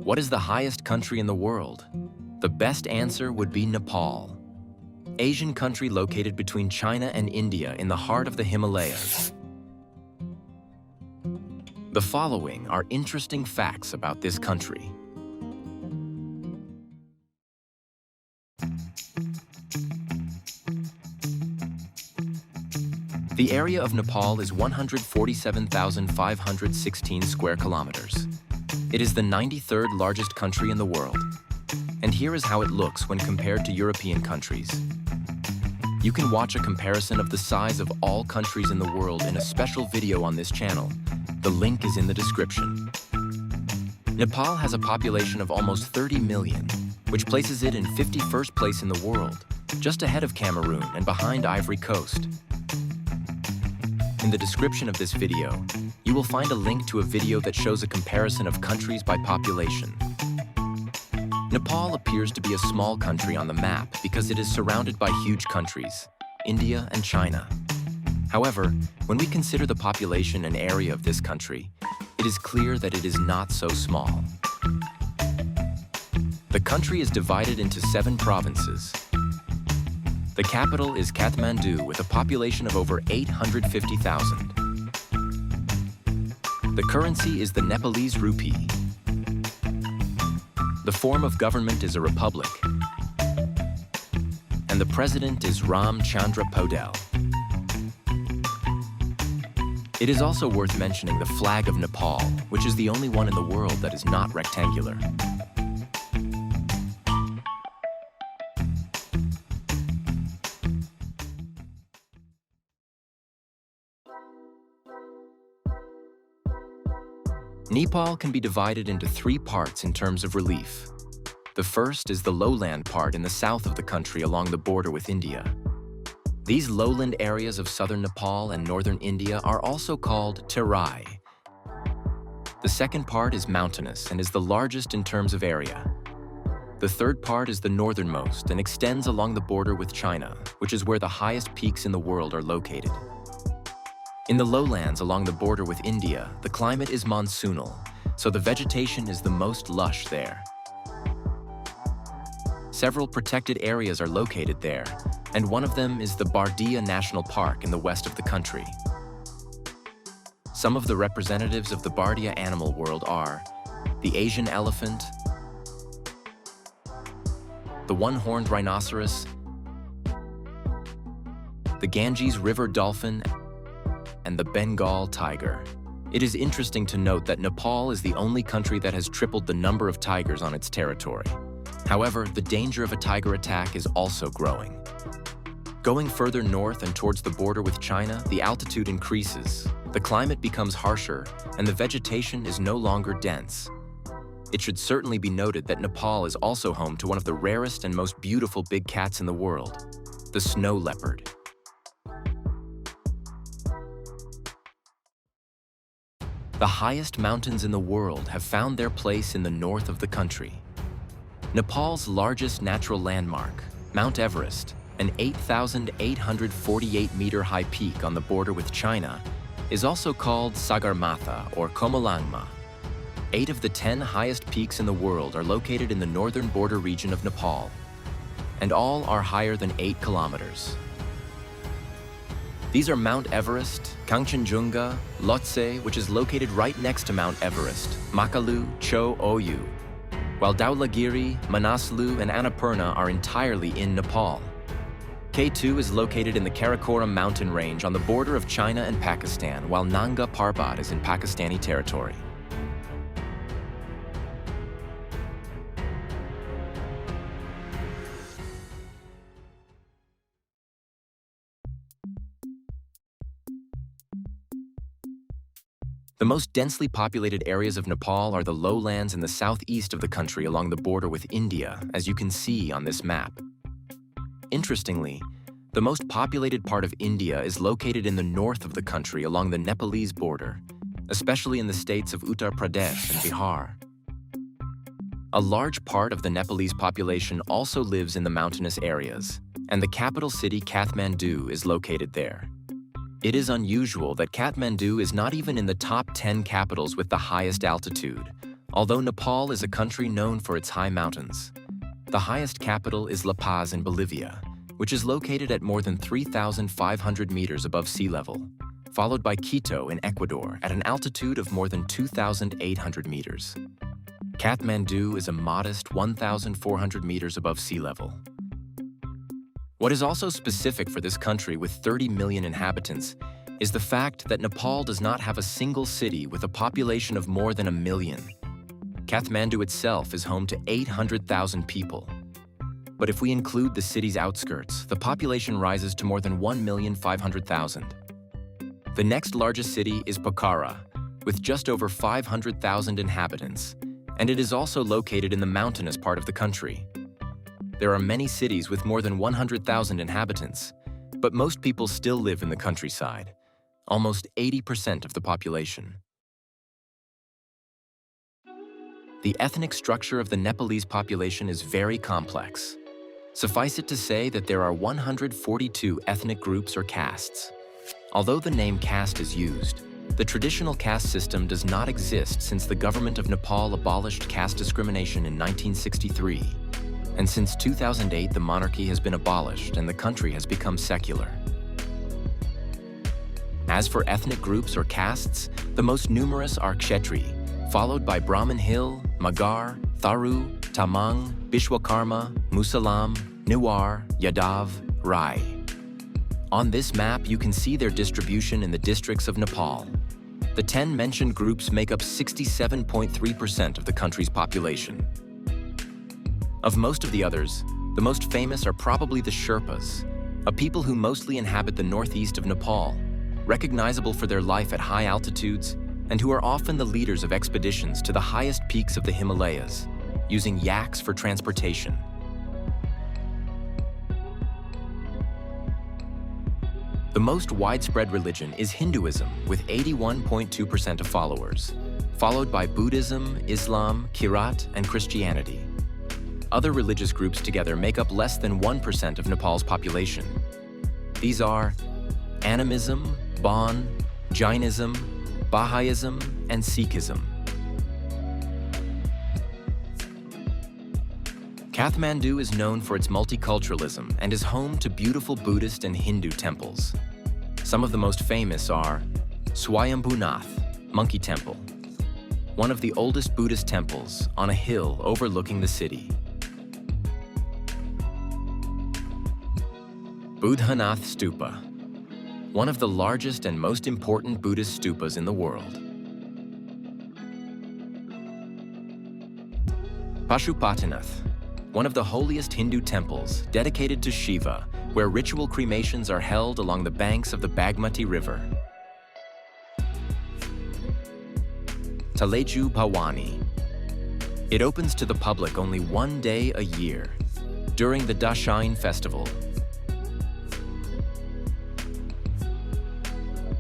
What is the highest country in the world? The best answer would be Nepal. Asian country located between China and India in the heart of the Himalayas. The following are interesting facts about this country. The area of Nepal is 147,516 square kilometers. It is the 93rd largest country in the world. And here is how it looks when compared to European countries. You can watch a comparison of the size of all countries in the world in a special video on this channel. The link is in the description. Nepal has a population of almost 30 million, which places it in 51st place in the world, just ahead of Cameroon and behind Ivory Coast. In the description of this video, you will find a link to a video that shows a comparison of countries by population. Nepal appears to be a small country on the map because it is surrounded by huge countries, India and China. However, when we consider the population and area of this country, it is clear that it is not so small. The country is divided into 7 provinces. The capital is Kathmandu with a population of over 850,000. The currency is the Nepalese rupee. The form of government is a republic. And the president is Ram Chandra Podel. It is also worth mentioning the flag of Nepal, which is the only one in the world that is not rectangular. Nepal can be divided into 3 parts in terms of relief. The first is the lowland part in the south of the country along the border with India. These lowland areas of southern Nepal and northern India are also called Terai. The second part is mountainous and is the largest in terms of area. The third part is the northernmost and extends along the border with China, which is where the highest peaks in the world are located. In the lowlands along the border with India, the climate is monsoonal, so the vegetation is the most lush there. Several protected areas are located there, and one of them is the Bardia National Park in the west of the country. Some of the representatives of the Bardia animal world are the Asian elephant, the one-horned rhinoceros, the Ganges River dolphin, and the Bengal tiger. It is interesting to note that Nepal is the only country that has tripled the number of tigers on its territory. However, the danger of a tiger attack is also growing. Going further north and towards the border with China, the altitude increases, the climate becomes harsher, and the vegetation is no longer dense. It should certainly be noted that Nepal is also home to one of the rarest and most beautiful big cats in the world, the snow leopard. The highest mountains in the world have found their place in the north of the country. Nepal's largest natural landmark, Mount Everest, an 8,848-meter high peak on the border with China, is also called Sagarmatha or Komolangma. 8 of the 10 highest peaks in the world are located in the northern border region of Nepal, and all are higher than 8 kilometers. These are Mount Everest, Kangchenjunga, Lhotse, which is located right next to Mount Everest, Makalu, Cho Oyu, while Dhaulagiri, Manaslu, and Annapurna are entirely in Nepal. K2 is located in the Karakoram mountain range on the border of China and Pakistan, while Nanga Parbat is in Pakistani territory. The most densely populated areas of Nepal are the lowlands in the southeast of the country along the border with India, as you can see on this map. Interestingly, the most populated part of India is located in the north of the country along the Nepalese border, especially in the states of Uttar Pradesh and Bihar. A large part of the Nepalese population also lives in the mountainous areas, and the capital city Kathmandu is located there. It is unusual that Kathmandu is not even in the top 10 capitals with the highest altitude, Although Nepal is a country known for its high mountains, the highest capital is La Paz in Bolivia, which is located at more than 3,500 meters above sea level, followed by Quito in Ecuador at an altitude of more than 2,800 meters. Kathmandu is a modest 1,400 meters above sea level. What is also specific for this country with 30 million inhabitants is the fact that Nepal does not have a single city with a population of more than 1 million. Kathmandu itself is home to 800,000 people. But if we include the city's outskirts, the population rises to more than 1,500,000. The next largest city is Pokhara, with just over 500,000 inhabitants, and it is also located in the mountainous part of the country. There are many cities with more than 100,000 inhabitants, but most people still live in the countryside, almost 80% of the population. The ethnic structure of the Nepalese population is very complex. Suffice it to say that there are 142 ethnic groups or castes. Although the name caste is used, the traditional caste system does not exist since the government of Nepal abolished caste discrimination in 1963. And since 2008, the monarchy has been abolished and the country has become secular. As for ethnic groups or castes, the most numerous are Kshetri, followed by Brahmin Hill, Magar, Tharu, Tamang, Bishwakarma, Musalam, Newar, Yadav, Rai. On this map, you can see their distribution in the districts of Nepal. The 10 mentioned groups make up 67.3% of the country's population. Of most of the others, the most famous are probably the Sherpas, a people who mostly inhabit the northeast of Nepal, recognizable for their life at high altitudes, and who are often the leaders of expeditions to the highest peaks of the Himalayas, using yaks for transportation. The most widespread religion is Hinduism, with 81.2% of followers, followed by Buddhism, Islam, Kirat, and Christianity. Other religious groups together make up less than 1% of Nepal's population. These are Animism, Bon, Jainism, Baha'ism, and Sikhism. Kathmandu is known for its multiculturalism and is home to beautiful Buddhist and Hindu temples. Some of the most famous are Swayambhunath, Monkey Temple, one of the oldest Buddhist temples on a hill overlooking the city. Buddhanath Stupa, one of the largest and most important Buddhist stupas in the world. Pashupatinath, one of the holiest Hindu temples dedicated to Shiva, where ritual cremations are held along the banks of the Bagmati River. Taleju Bhawani. It opens to the public only one day a year, during the Dashain festival.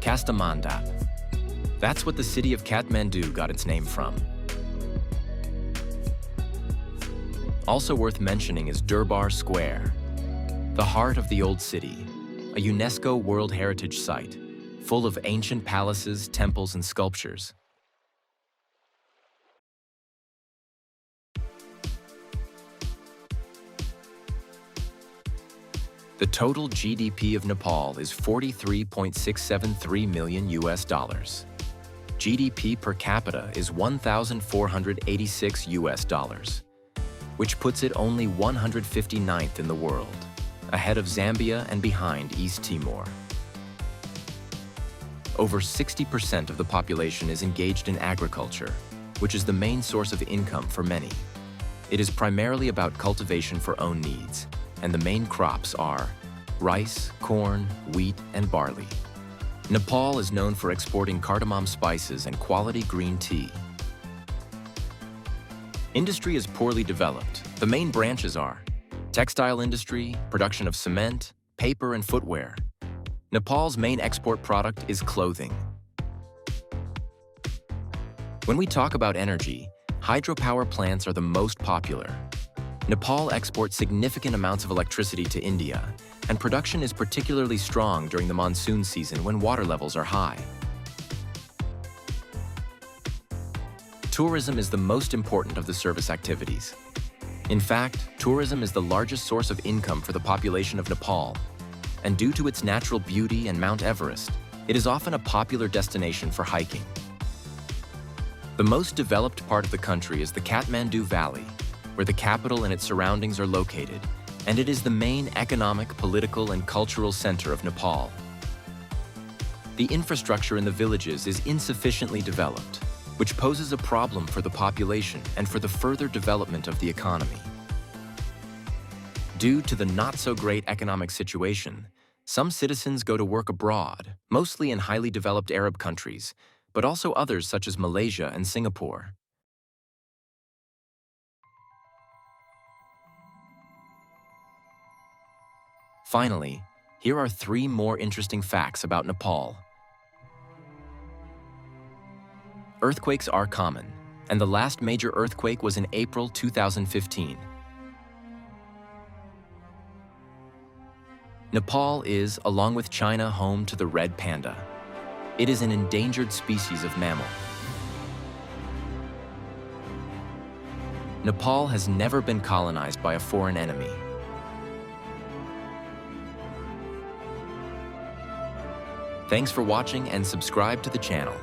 Kastamanda. That's what the city of Kathmandu got its name from. Also worth mentioning is Durbar Square, the heart of the old city, a UNESCO World Heritage Site, full of ancient palaces, temples, and sculptures. The total GDP of Nepal is 43.673 million US dollars. GDP per capita is 1,486 US dollars, which puts it only 159th in the world, ahead of Zambia and behind East Timor. Over 60% of the population is engaged in agriculture, which is the main source of income for many. It is primarily about cultivation for own needs, and the main crops are rice, corn, wheat, and barley. Nepal is known for exporting cardamom spices and quality green tea. Industry is poorly developed. The main branches are textile industry, production of cement, paper, and footwear. Nepal's main export product is clothing. When we talk about energy, hydropower plants are the most popular. Nepal exports significant amounts of electricity to India, and production is particularly strong during the monsoon season when water levels are high. Tourism is the most important of the service activities. In fact, tourism is the largest source of income for the population of Nepal, and due to its natural beauty and Mount Everest, it is often a popular destination for hiking. The most developed part of the country is the Kathmandu Valley, where the capital and its surroundings are located, and it is the main economic, political, and cultural center of Nepal. The infrastructure in the villages is insufficiently developed, which poses a problem for the population and for the further development of the economy. Due to the not-so-great economic situation, some citizens go to work abroad, mostly in highly developed Arab countries, but also others such as Malaysia and Singapore. Finally, here are 3 more interesting facts about Nepal. Earthquakes are common, and the last major earthquake was in April 2015. Nepal is, along with China, home to the red panda. It is an endangered species of mammal. Nepal has never been colonized by a foreign enemy. Thanks for watching and subscribe to the channel.